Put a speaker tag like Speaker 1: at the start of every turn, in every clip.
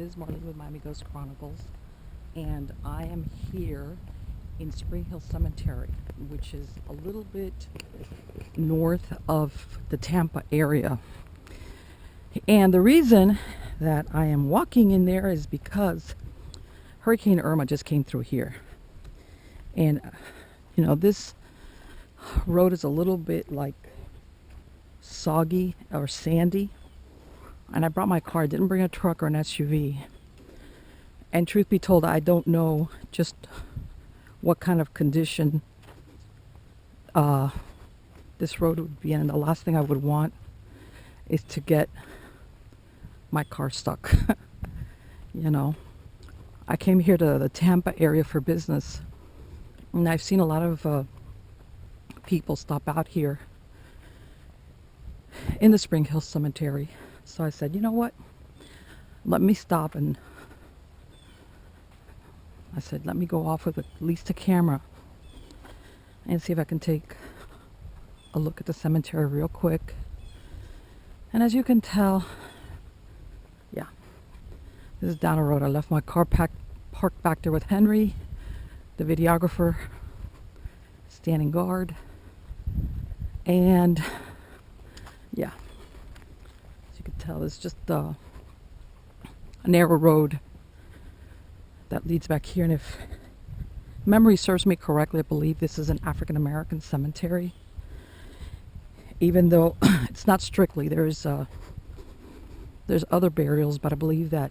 Speaker 1: is Marlene with Miami Ghost Chronicles, and I am here in Spring Hill Cemetery, which is a little bit north of the Tampa area. And the reason that I am walking in there is because Hurricane Irma just came through here. And, you know, this road is a little bit like soggy or sandy. And I brought my car. I didn't bring a truck or an SUV. And truth be told, I don't know just what kind of condition this road would be in. And the last thing I would want is to get my car stuck. You know, I came here to the Tampa area for business, and I've seen a lot of people stop out here in the Spring Hill Cemetery. So I said, you know what? Let me stop, and I said, let me go off with at least a camera and see if I can take a look at the cemetery real quick. And as you can tell, yeah, this is down the road. I left my car parked back there with Henry, the videographer, standing guard, and yeah, as you can tell, it's just a narrow road that leads back here. And if memory serves me correctly, I believe this is an African American cemetery, even though it's not strictly. There's other burials, but I believe that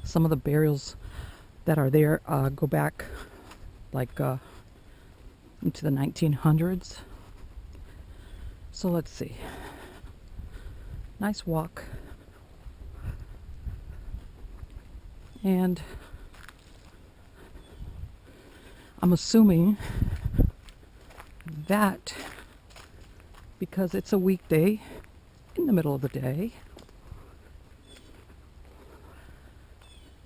Speaker 1: some of the burials that are there go back like into the 1900s. So let's see. Nice walk. And I'm assuming that because it's a weekday in the middle of the day,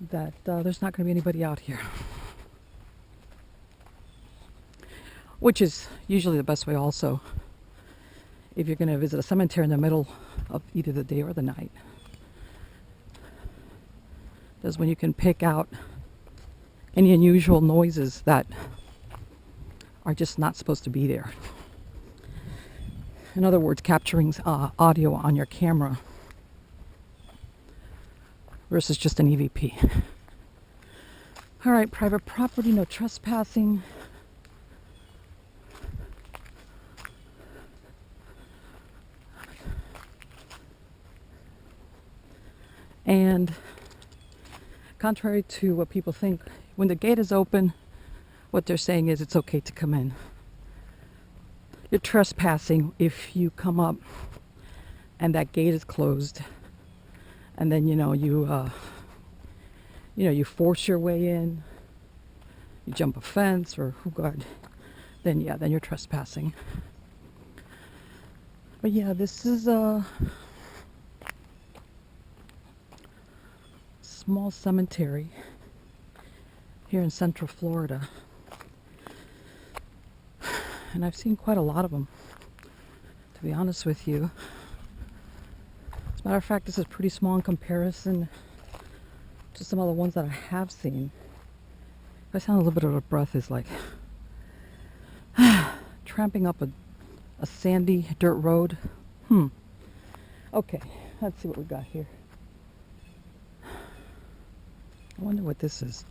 Speaker 1: that there's not going to be anybody out here, which is usually the best way also if you're going to visit a cemetery in the middle of either the day or the night. That's when you can pick out any unusual noises that are just not supposed to be there. In other words, capturing audio on your camera versus just an EVP. All right, private property, no trespassing. And contrary to what people think, when the gate is open, what they're saying is it's okay to come in. You're trespassing if you come up and that gate is closed, and then you force your way in, you jump a fence, or oh God, then you're trespassing. But yeah, this is a small cemetery here in Central Florida. And I've seen quite a lot of them, to be honest with you. As a matter of fact, this is pretty small in comparison to some of the ones that I have seen. If I sound a little bit out of breath, is like tramping up a sandy dirt road. Okay, let's see what we got here. I wonder what this is.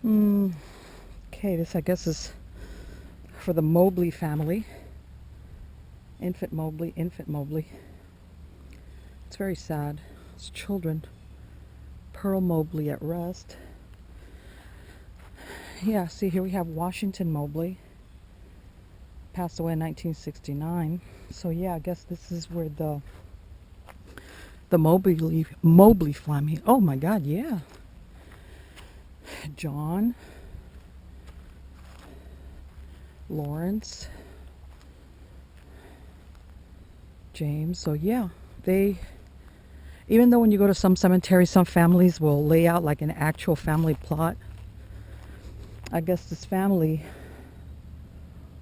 Speaker 1: Okay, this I guess is for the Mobley family. Infant Mobley. It's very sad. It's children. Pearl Mobley at rest. Yeah, see here we have Washington Mobley. Passed away in 1969. So yeah, I guess this is where the Mobley family. Oh my God, yeah. John, Lawrence, James. So yeah, even though when you go to some cemeteries, some families will lay out like an actual family plot, I guess this family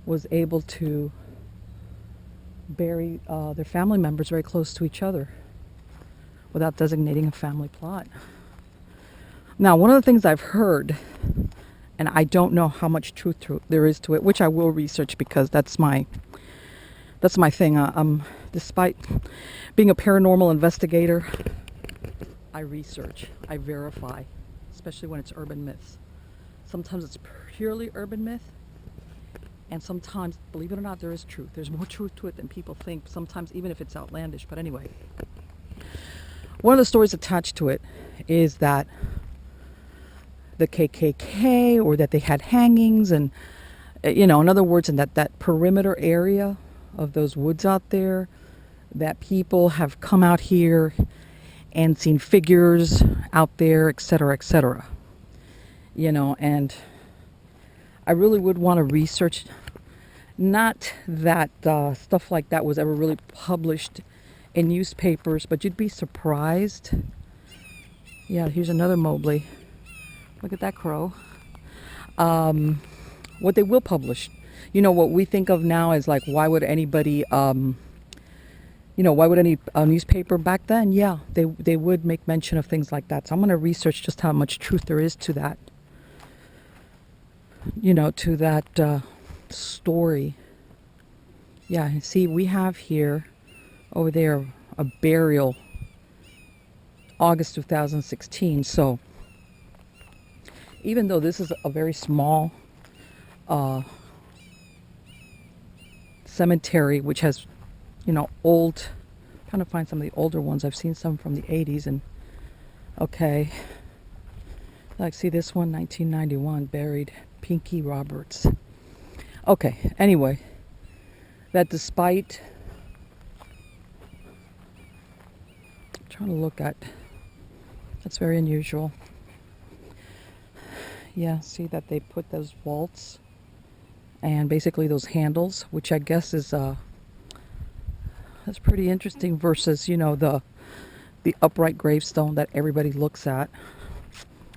Speaker 1: was able to bury their family members very close to each other without designating a family plot. Now, one of the things I've heard, and I don't know how much truth there is to it, which I will research because that's my thing. Despite being a paranormal investigator, I research, I verify, especially when it's urban myths. Sometimes it's purely urban myth, and sometimes, believe it or not, there is truth. There's more truth to it than people think, sometimes even if it's outlandish. But anyway, one of the stories attached to it is that the KKK, or that they had hangings, and in other words, in that perimeter area of those woods out there, that people have come out here and seen figures out there, etc., etc. And I really would want to research, not that stuff like that was ever really published in newspapers, but you'd be surprised. Yeah, here's another Mobley. Look at that crow. What they will publish. What we think of now as like, why would anybody, why would any newspaper back then? Yeah, they would make mention of things like that. So I'm going to research just how much truth there is to that, to that story. Yeah, see, we have here, over there, a burial, August 2016. So even though this is a very small cemetery, which has, old, I'm trying to find some of the older ones. I've seen some from the 80s, and okay, like, see this one, 1991, buried Pinky Roberts. Okay, anyway, that despite, I'm trying to look at, that's very unusual. Yeah, see that they put those vaults and basically those handles, which I guess is that's pretty interesting versus the upright gravestone that everybody looks at.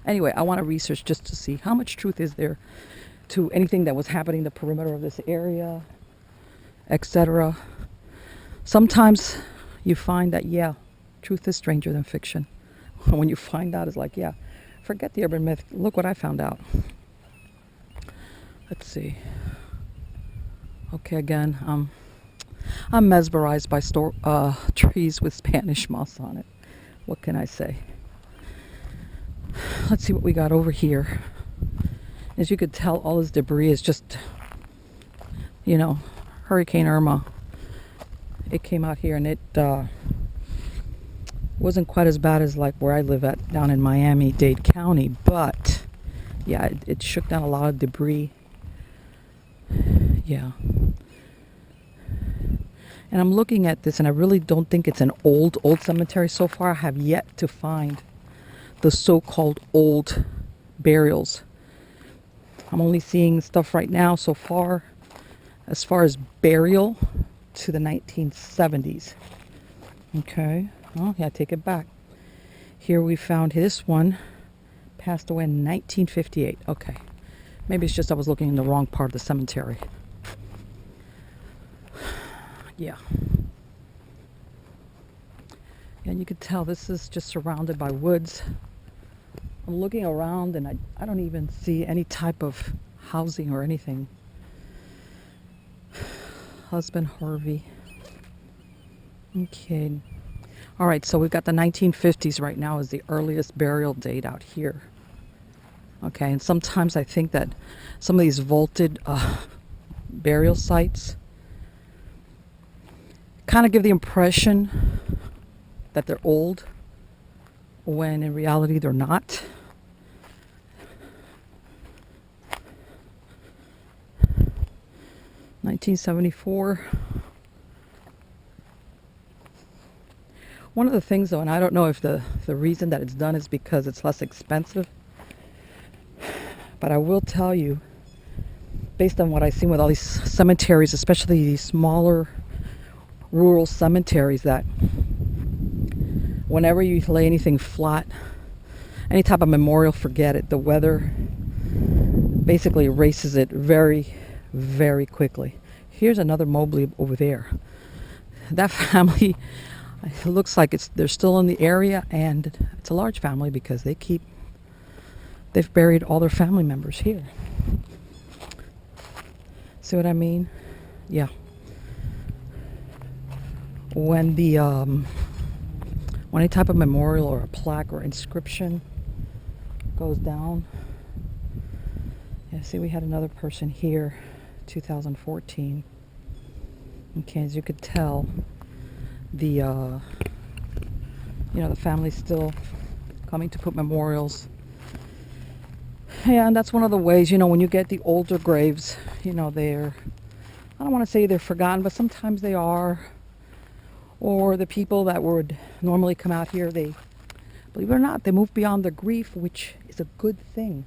Speaker 1: Anyway, I want to research just to see how much truth is there to anything that was happening in the perimeter of this area, etc. Sometimes you find that, yeah, truth is stranger than fiction. When you find out, it's like, yeah, forget the urban myth. Look what I found out. Let's see. Okay, again, I'm mesmerized by trees with Spanish moss on it. What can I say? Let's see what we got over here. As you could tell, all this debris is just, Hurricane Irma. It came out here, and it wasn't quite as bad as like where I live at down in Miami-Dade County, but yeah, it shook down a lot of debris. Yeah. And I'm looking at this, and I really don't think it's an old cemetery. So far, I have yet to find the so-called old burials. I'm only seeing stuff right now so far, as far as burial, to the 1970s. Okay. Oh, yeah, take it back. Here we found this one, passed away in 1958. Okay. Maybe it's just I was looking in the wrong part of the cemetery. Yeah. And you could tell this is just surrounded by woods. I'm looking around, and I don't even see any type of housing or anything. Husband Harvey. Okay. All right, so we've got the 1950s right now as the earliest burial date out here. Okay, and sometimes I think that some of these vaulted burial sites kind of give the impression that they're old, when in reality they're not. (1974). One of the things, though, and I don't know if the reason that it's done is because it's less expensive, but I will tell you, based on what I've seen with all these cemeteries, especially these smaller rural cemeteries, that whenever you lay anything flat, any type of memorial, forget it. The weather basically erases it very, very quickly. Here's another Mobley over there. that family, it looks like they're still in the area, and it's a large family because they've buried all their family members here. See what I mean? Yeah. When when any type of memorial or a plaque or inscription goes down, yeah, see, we had another person here, 2014. Okay, as you could tell, the the family's still coming to put memorials. Yeah, and that's one of the ways, when you get the older graves, they're, I don't want to say they're forgotten, but sometimes they are. Or the people that would normally come out here, they, believe it or not, they move beyond their grief, which is a good thing.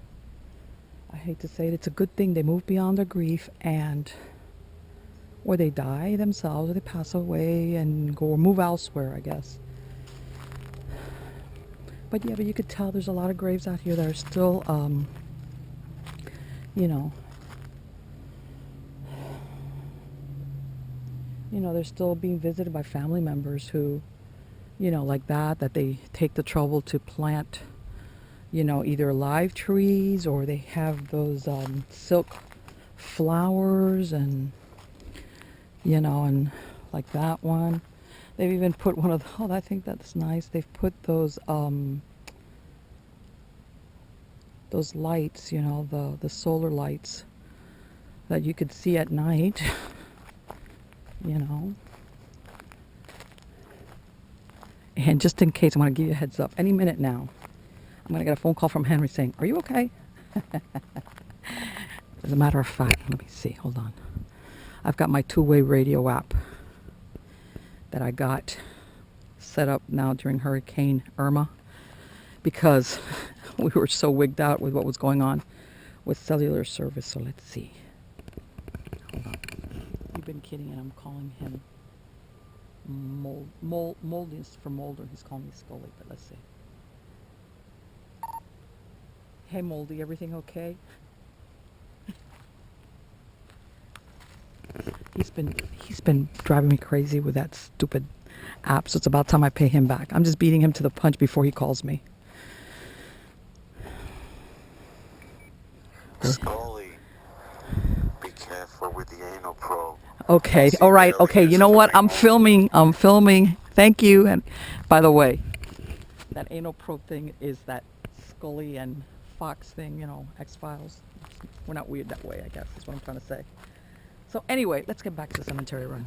Speaker 1: I hate to say it, it's a good thing. They move beyond their grief, and or they die themselves, or they pass away and go or move elsewhere, I guess. But yeah, but you could tell there's a lot of graves out here that are still, they're still being visited by family members who, like that they take the trouble to plant, either live trees, or they have those silk flowers, and, and like that one. They've even put one of the, I think that's nice. They've put those lights, the solar lights that you could see at night. And just in case, I want to give you a heads up. Any minute now, I'm going to get a phone call from Henry saying, "Are you okay?" As a matter of fact, let me see. Hold on. I've got my two-way radio app that I got set up now during Hurricane Irma, because we were so wigged out with what was going on with cellular service. So let's see. Hold on. You've been kidding, and I'm calling him Moldy for Molder. He's calling me Scully, but let's see. Hey Moldy, everything okay? He's been driving me crazy with that stupid app, so it's about time I pay him back. I'm just beating him to the punch before he calls me.
Speaker 2: Scully, be careful with the anal probe.
Speaker 1: Okay, all right, okay. You know what? I'm filming. Thank you. And by the way, that anal probe thing is that Scully and Fox thing, X-Files. We're not weird that way, I guess, is what I'm trying to say. So anyway, let's get back to the cemetery run.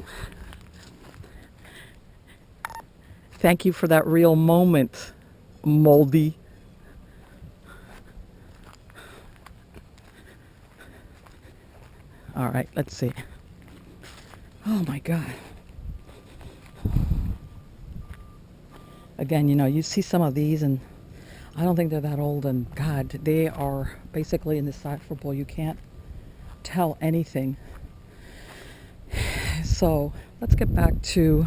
Speaker 1: Thank you for that real moment, Moldy. All right, let's see. Oh my God. Again, you see some of these, and I don't think they're that old, and God, they are basically indecipherable. You can't tell anything. So let's get back to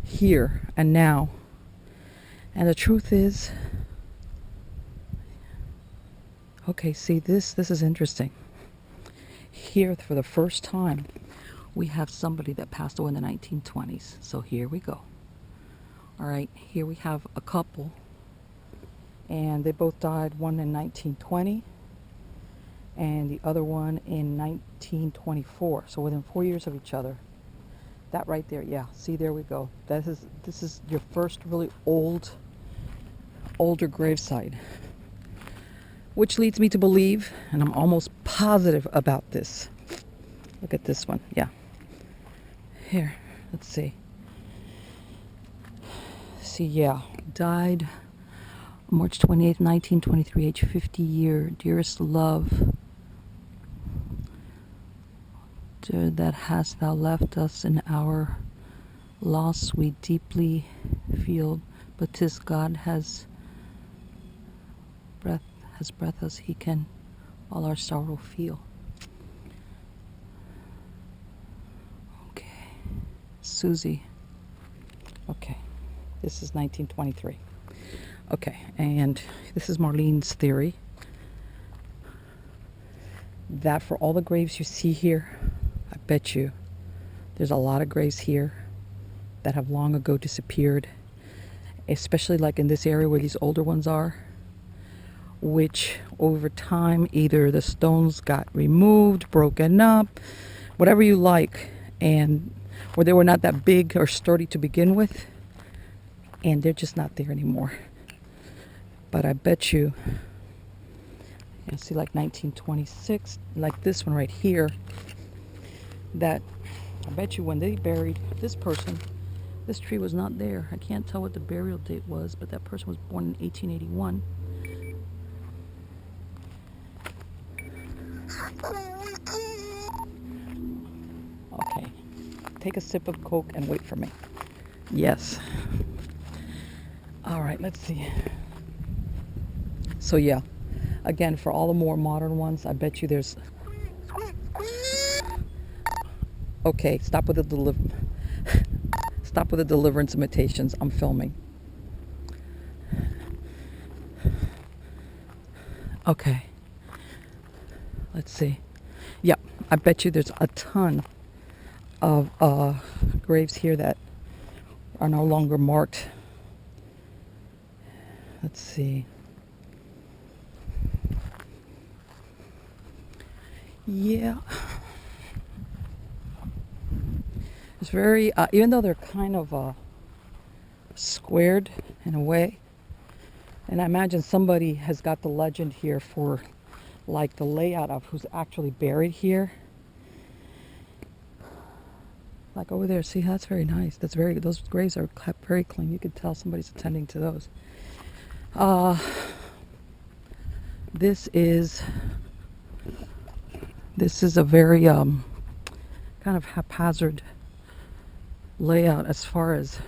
Speaker 1: here and now. And the truth is, okay, see, this is interesting. Here, for the first time, we have somebody that passed away in the 1920s. So here we go. All right, here we have a couple, and they both died, one in 1920 and the other one in 1924. So within 4 years of each other. That right there, yeah, see, there we go. This is your first really older gravesite. Which leads me to believe, and I'm almost positive about this. Look at this one, yeah. Here, let's see. See, yeah, died March 28th, 1923, age 50 dearest love, that hast thou left us in our loss we deeply feel, but 'tis God has breath as he can all our sorrow feel. Okay, Susie. Okay, this is 1923. Okay, and this is Marlene's theory that for all the graves you see here, I bet you there's a lot of graves here that have long ago disappeared, especially like in this area where these older ones are, which over time either the stones got removed, broken up, whatever you like, and or they were not that big or sturdy to begin with, and they're just not there anymore. But I bet you see like 1926, like this one right here, that I bet you when they buried this person, this tree was not there. I can't tell what the burial date was, but that person was born in 1881. Okay, take a sip of Coke and wait for me. Yes. All right, let's see. So yeah, again, for all the more modern ones, I bet you there's... Okay, stop with the stop with the deliverance imitations. I'm filming. Okay. Let's see. Yep, I bet you there's a ton of graves here that are no longer marked. Let's see. Yeah. It's very, even though they're kind of squared in a way, and I imagine somebody has got the legend here for like the layout of who's actually buried here. Like over there, see, that's very nice. That's very, those graves are kept very clean. You could tell somebody's attending to those. This is a very kind of haphazard layout as far as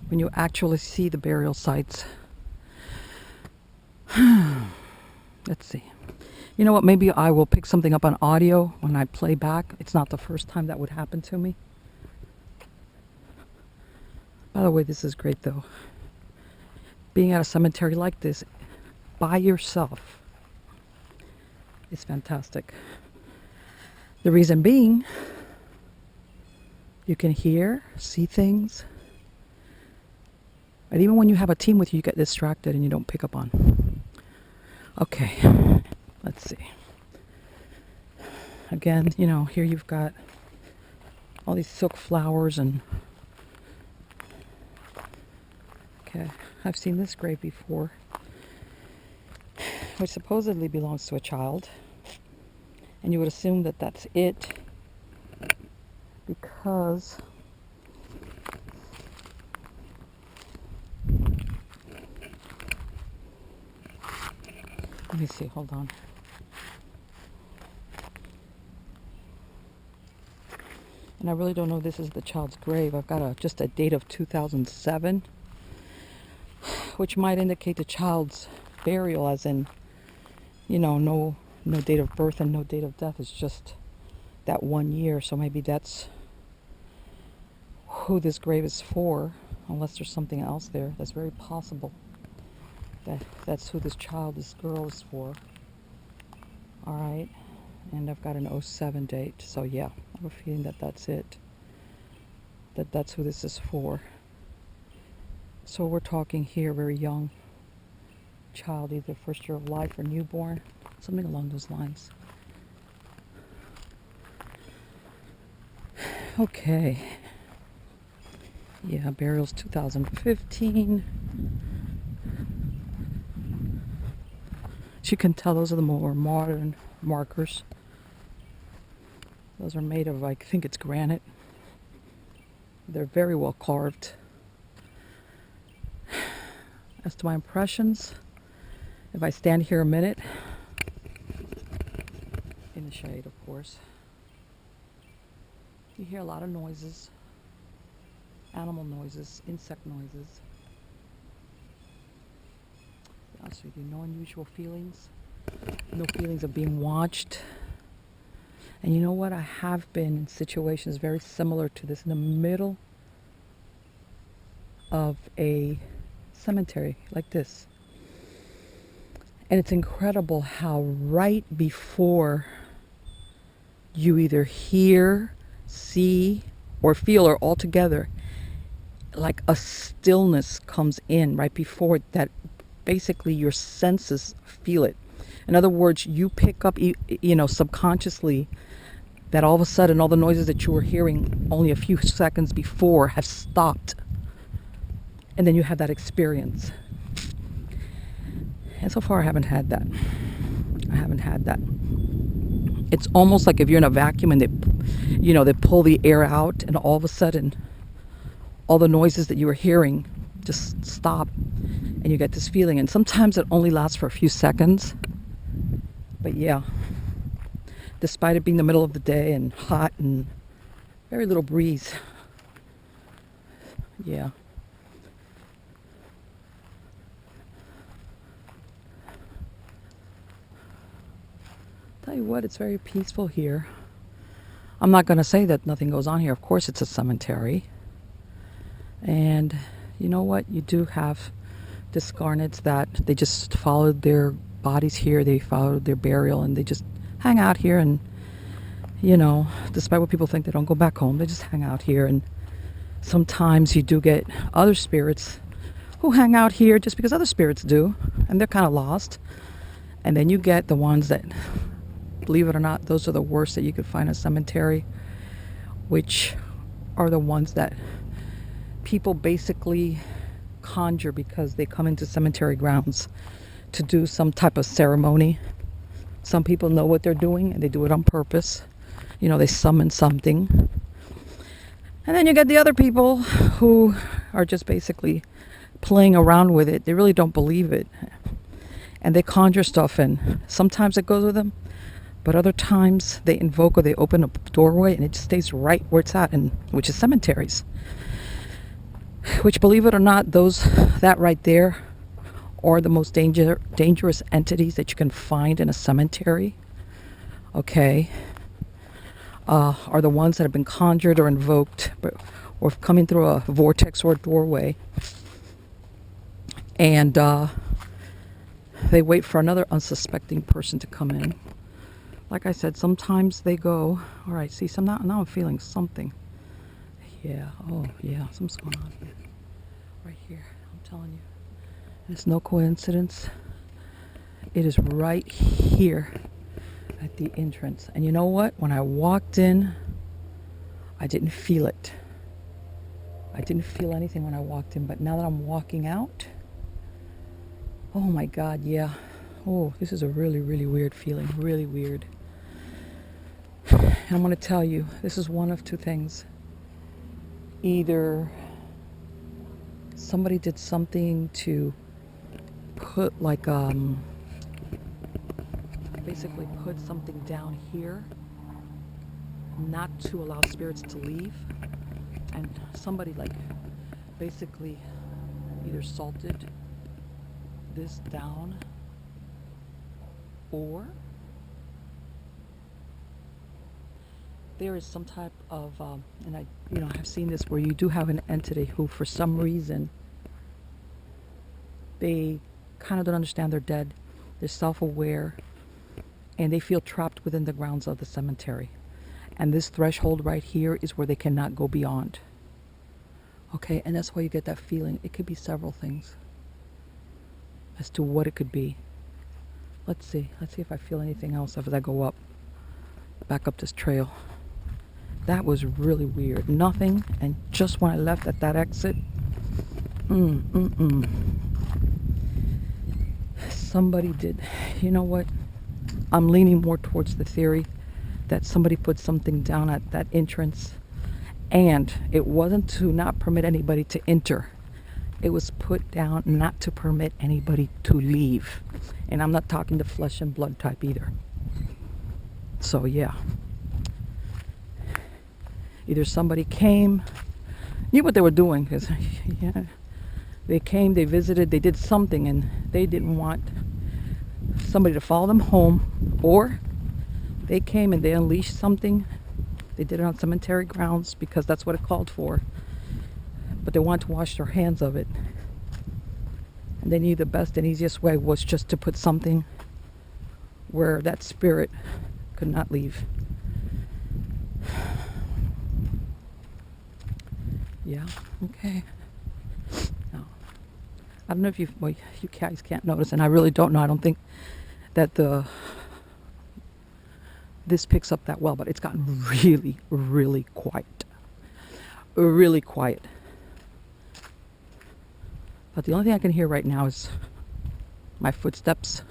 Speaker 1: when you actually see the burial sites. Let's see. You know what? Maybe I will pick something up on audio when I play back. It's not the first time that would happen to me. By the way, this is great though. Being at a cemetery like this by yourself is fantastic. The reason being, you can hear, see things. And even when you have a team with you, you get distracted and you don't pick up on. Okay, let's see. Again, you know, here you've got all these silk flowers and... Okay, I've seen this grave before, which supposedly belongs to a child. And you would assume that that's it, because let me see, hold on. And I really don't know if this is the child's grave. I've got just a date of 2007, which might indicate the child's burial, as in, you know, no date of birth and no date of death. It's just that 1 year. So maybe that's who this grave is for, unless there's something else there. That's very possible. That's who this child, this girl, is for. All right. And I've got an 07 date. So yeah, I have a feeling that that's it. That's who this is for. So we're talking here very young child, either first year of life or newborn, something along those lines. Okay. Yeah, burial's 2015. As you can tell, those are the more modern markers. Those are made of, I think it's granite. They're very well carved. As to my impressions, if I stand here a minute, in the shade of course, you hear a lot of noises, animal noises, insect noises. To be honest with you, no unusual feelings, no feelings of being watched. And you know what? I have been in situations very similar to this, in the middle of a cemetery like this. And it's incredible how right before you either hear, see, or feel, or all together, like a stillness comes in right before it, that basically your senses feel it. In other words, you pick up, subconsciously, that all of a sudden all the noises that you were hearing only a few seconds before have stopped. And then you have that experience. And so far I haven't had that. It's almost like if you're in a vacuum and they pull the air out, and all of a sudden all the noises that you were hearing just stop, and you get this feeling. And sometimes it only lasts for a few seconds. But yeah, despite it being the middle of the day and hot and very little breeze, yeah. Tell you what, it's very peaceful here. I'm not going to say that nothing goes on here. Of course it's a cemetery. And you know what? You do have discarnates that they just followed their bodies here. They followed their burial, and they just hang out here. And, despite what people think, they don't go back home. They just hang out here. And sometimes you do get other spirits who hang out here just because other spirits do. And they're kind of lost. And then you get the ones that, believe it or not, those are the worst that you could find in a cemetery, which are the ones that people basically conjure because they come into cemetery grounds to do some type of ceremony. Some people know what they're doing, and they do it on purpose. They summon something. And then you get the other people who are just basically playing around with it. They really don't believe it. And they conjure stuff, and sometimes it goes with them. But other times they invoke, or they open a doorway, and it just stays right where it's at, and which is cemeteries. Which, believe it or not, that right there are the most dangerous entities that you can find in a cemetery. Okay, are the ones that have been conjured or invoked, or coming through a vortex or a doorway, and they wait for another unsuspecting person to come in. Like I said, sometimes they go, all right, see, now I'm feeling something. Yeah, oh yeah, something's going on here. Right here, I'm telling you. It's no coincidence. It is right here at the entrance. And you know what? When I walked in, I didn't feel it. I didn't feel anything when I walked in, but now that I'm walking out, oh my God, yeah. Oh, this is a really, really weird feeling, really weird. And I'm going to tell you, this is one of two things. Either somebody did something to put basically put something down here, not to allow spirits to leave, and somebody basically either salted this down, or there is some type of, and I have seen this, where you do have an entity who, for some reason, they kind of don't understand they're dead. They're self-aware, and they feel trapped within the grounds of the cemetery. And this threshold right here is where they cannot go beyond. Okay, and that's why you get that feeling. It could be several things as to what it could be. Let's see if I feel anything else as I go back up this trail. That was really weird. Nothing, and just when I left at that exit, somebody did. You know what? I'm leaning more towards the theory that somebody put something down at that entrance, and it wasn't to not permit anybody to enter. It was put down not to permit anybody to leave. And I'm not talking the flesh and blood type either. So yeah. Either somebody came, knew what they were doing, because yeah, they came, they visited, they did something, and they didn't want somebody to follow them home, or they came and they unleashed something. They did it on cemetery grounds because that's what it called for, but they wanted to wash their hands of it, and they knew the best and easiest way was just to put something where that spirit could not leave. Yeah, okay. I don't know if well, you guys can't notice, and I really don't know. I don't think that this picks up that well, but it's gotten really, really quiet. Really quiet. But the only thing I can hear right now is my footsteps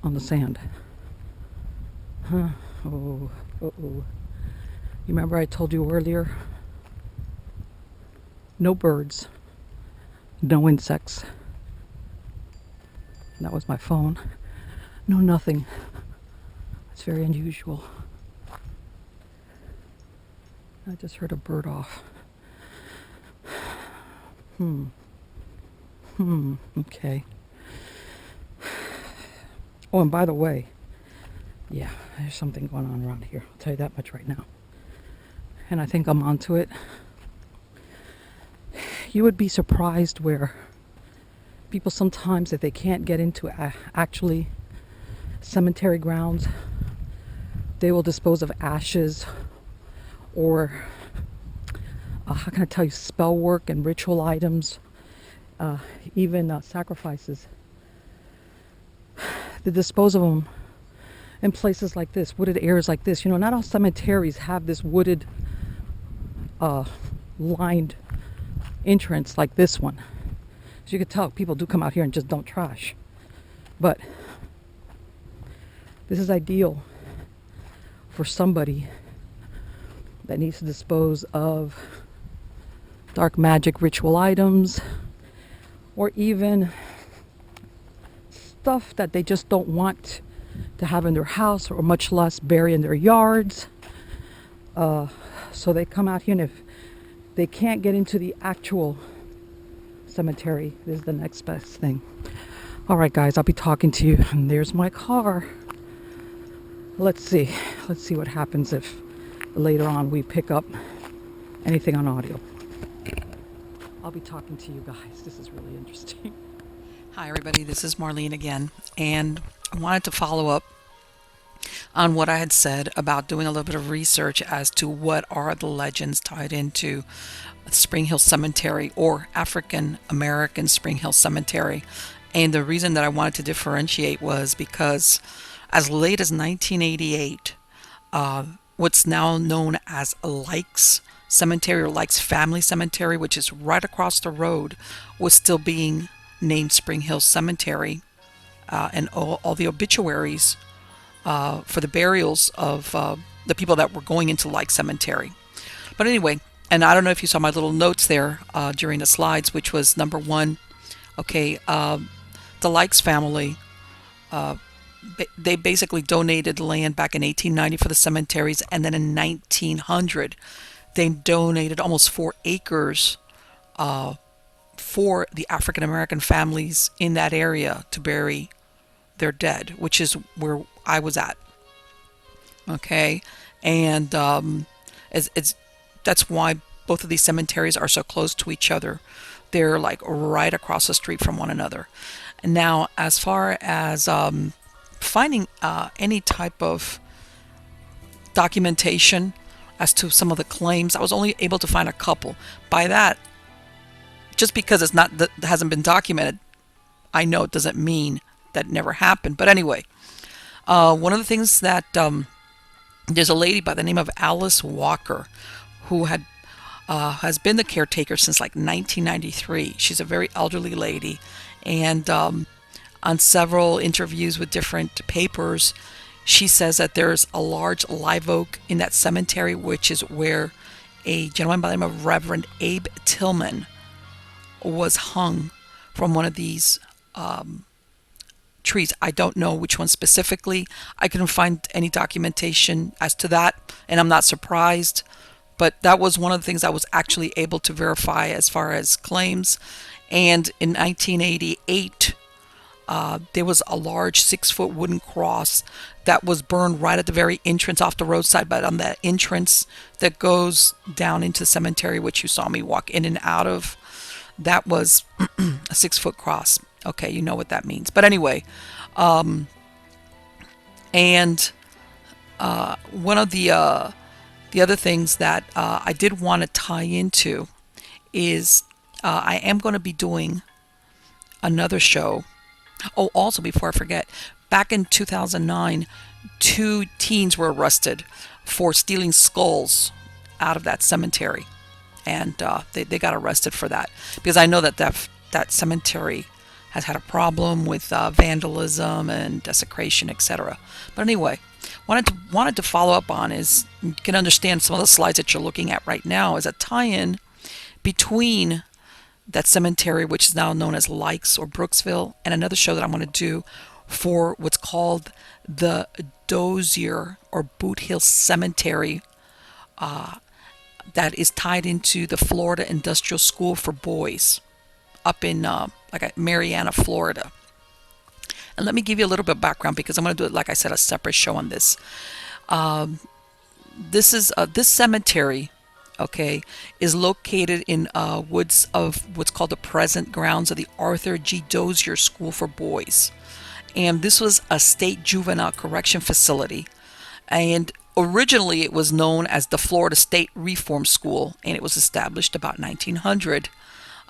Speaker 1: on the sand. Huh. Oh. You remember I told you earlier? No birds. No insects. That was my phone. No nothing. It's very unusual. I just heard a bird off. Okay. Oh, and by the way, yeah, there's something going on around here. I'll tell you that much right now. And I think I'm onto it. You would be surprised where people sometimes, if they can't get into actually cemetery grounds, they will dispose of ashes or how can I tell you, spell work and ritual items, even sacrifices. They dispose of them in places like this, wooded areas like this. You know, not all cemeteries have this wooded, lined entrance like this one. As you can tell, people do come out here and just don't trash. But this is ideal for somebody that needs to dispose of dark magic ritual items, or even stuff that they just don't want to have in their house, or much less bury in their yards. So they come out here, and if they can't get into the actual cemetery, this is the next best thing. All right, guys, I'll be talking to you. And there's my car. Let's see what happens if later on we pick up anything on audio. I'll be talking to you guys. This is really interesting.
Speaker 3: Hi everybody, this is Marlene again, and I wanted to follow up on what I had said about doing a little bit of research as to what are the legends tied into Spring Hill Cemetery, or African American Spring Hill Cemetery. And the reason that I wanted to differentiate was because as late as 1988, what's now known as Likes Cemetery, or Likes Family Cemetery, which is right across the road, was still being named Spring Hill Cemetery, and all the obituaries for the burials of the people that were going into Likes Cemetery. But anyway, and I don't know if you saw my little notes there during the slides, which was number one, okay, the Likes family, they basically donated land back in 1890 for the cemeteries, and then in 1900 they donated almost 4 acres for the African American families in that area to bury their dead, which is where I was at. Okay, and that's why both of these cemeteries are so close to each other. They're like right across the street from one another. And now, as far as finding any type of documentation as to some of the claims, I was only able to find a couple. By that, just because it's not that hasn't been documented, I know it doesn't mean that never happened. But anyway, one of the things that there's a lady by the name of Alice Walker who has been the caretaker since like 1993. She's a very elderly lady, and on several interviews with different papers, she says that there's a large live oak in that cemetery, which is where a gentleman by the name of Reverend Abe Tillman was hung from one of these trees. I don't know which one specifically. I couldn't find any documentation as to that, and I'm not surprised. But that was one of the things I was actually able to verify as far as claims. And in 1988, there was a large 6-foot wooden cross that was burned right at the very entrance off the roadside, but on the entrance that goes down into the cemetery, which you saw me walk in and out of, that was a 6-foot cross. Okay, you know what that means. But anyway, and one of the other things that I did want to tie into is I am going to be doing another show. Oh, also, before I forget, back in 2009, two teens were arrested for stealing skulls out of that cemetery. And they got arrested for that, because I know that cemetery has had a problem with vandalism and desecration, etc. But anyway, wanted to follow up on is, you can understand some of the slides that you're looking at right now is a tie-in between that cemetery, which is now known as Likes or Brooksville, and another show that I'm going to do for what's called the Dozier or Boot Hill Cemetery, that is tied into the Florida Industrial School for Boys up in Marianna, Florida. And let me give you a little bit of background, because I'm going to do it, like I said, a separate show on this. This cemetery, okay, is located in woods of what's called the present grounds of the Arthur G. Dozier School for Boys. And this was a state juvenile correction facility. And originally it was known as the Florida State Reform School, and it was established about 1900.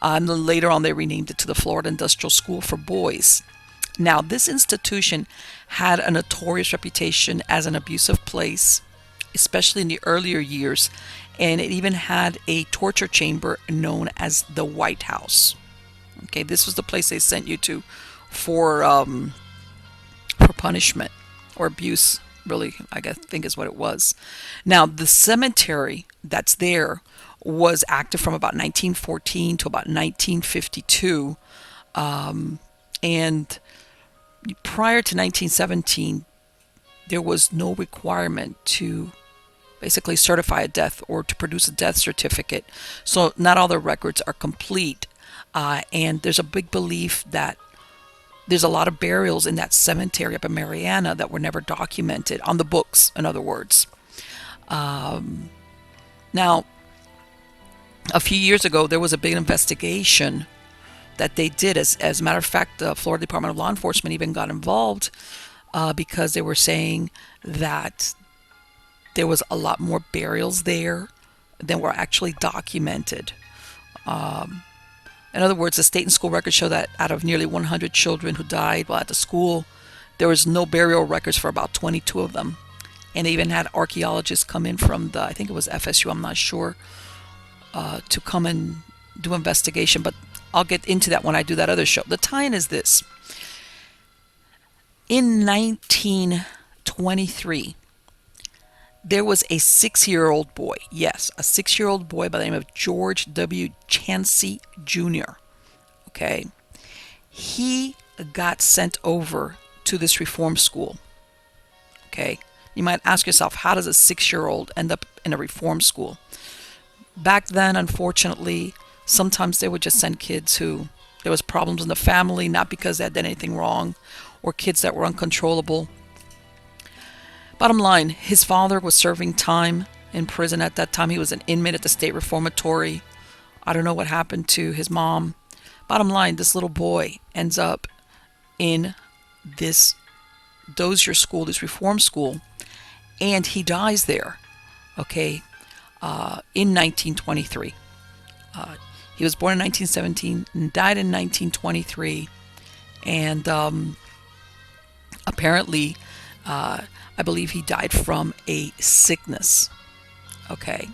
Speaker 3: And then later on they renamed it to the Florida Industrial School for Boys. Now, this institution had a notorious reputation as an abusive place, especially in the earlier years, and it even had a torture chamber known as the White House. Okay, this was the place they sent you to for punishment or abuse, really, think is what it was. Now, the cemetery that's there was active from about 1914 to about 1952, and prior to 1917, there was no requirement to basically certify a death or to produce a death certificate. So not all the records are complete. And there's a big belief that there's a lot of burials in that cemetery up in Marianna that were never documented on the books, in other words. Now, a few years ago, there was a big investigation that they did. As a matter of fact, the Florida Department of Law Enforcement even got involved because they were saying that there was a lot more burials there than were actually documented. In other words, the state and school records show that out of nearly 100 children who died while at the school, there was no burial records for about 22 of them. And they even had archaeologists come in from I think it was FSU, I'm not sure, to come and do investigation. But I'll get into that when I do that other show. The tie-in is this. In 1923, there was a 6-year-old boy. Yes, a 6-year-old boy by the name of George W. Chansey Jr. Okay. He got sent over to this reform school. Okay. You might ask yourself, how does a 6-year-old end up in a reform school? Back then, unfortunately, sometimes they would just send kids who there was problems in the family, not because they had done anything wrong, or kids that were uncontrollable. Bottom line, his father was serving time in prison at that time. He was an inmate at the state reformatory. I don't know what happened to his mom. Bottom line, this little boy ends up in this Dozier school, this reform school, and he dies there, okay, in 1923. He was born in 1917 and died in 1923, and apparently, I believe he died from a sickness. Okay.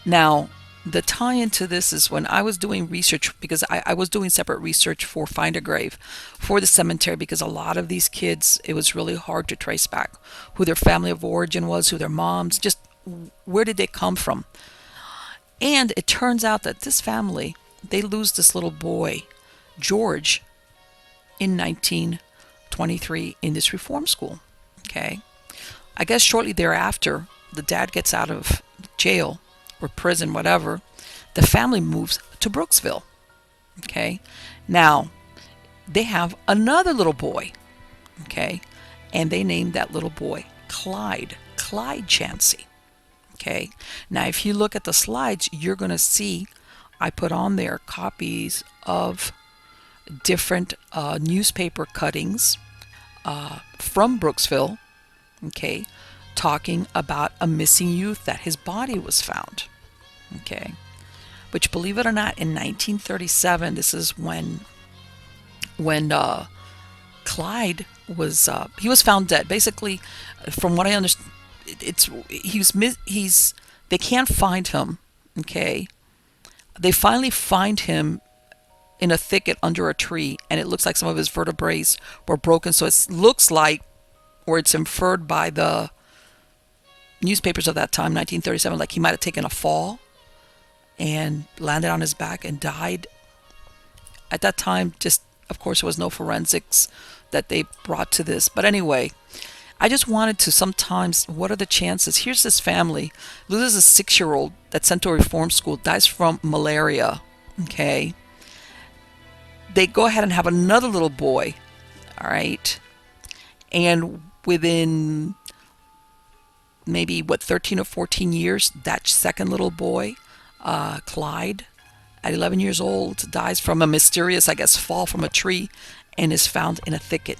Speaker 3: Now, the tie-in to this is when I was doing research, because I was doing separate research for Find a Grave for the cemetery, because a lot of these kids, it was really hard to trace back who their family of origin was, who their moms, just where did they come from. And it turns out that this family, they lose this little boy, George, in 1923 in this reform school. Okay. I guess shortly thereafter, the dad gets out of jail or prison, whatever. The family moves to Brooksville. Okay. Now, they have another little boy. Okay. And they named that little boy Clyde Chansey. Okay. Now, if you look at the slides, you're going to see I put on there copies of different newspaper cuttings from Brooksville, okay, talking about a missing youth that his body was found. Okay. which, believe it or not, in 1937, this is when Clyde was he was found dead. Basically, from what I understand, he's they can't find him. Okay, they finally find him in a thicket under a tree, and it looks like some of his vertebrae were broken. So it looks like, or it's inferred by the newspapers of that time, 1937, like he might have taken a fall and landed on his back and died. At that time, just of course, there was no forensics that they brought to this. But anyway, I just wanted to sometimes, what are the chances? Here's this family, loses a 6-year-old that's sent to a reform school, dies from malaria. Okay. They go ahead and have another little boy. All right. And within maybe 13 or 14 years, that second little boy, Clyde, at 11 years old, dies from a mysterious, I guess, fall from a tree and is found in a thicket.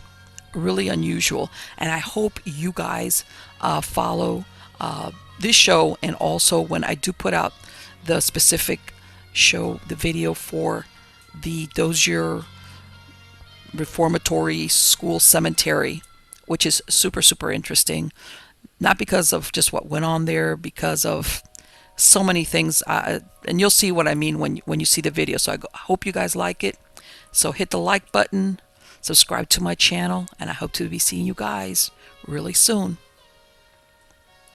Speaker 3: Really unusual. And I hope you guys follow this show, and also when I do put out the specific show, the video for the Dozier Reformatory School Cemetery, which is super, super interesting. Not because of just what went on there, because of so many things, and you'll see what I mean when you see the video. So I hope you guys like it. So hit the like button, subscribe to my channel, and I hope to be seeing you guys really soon.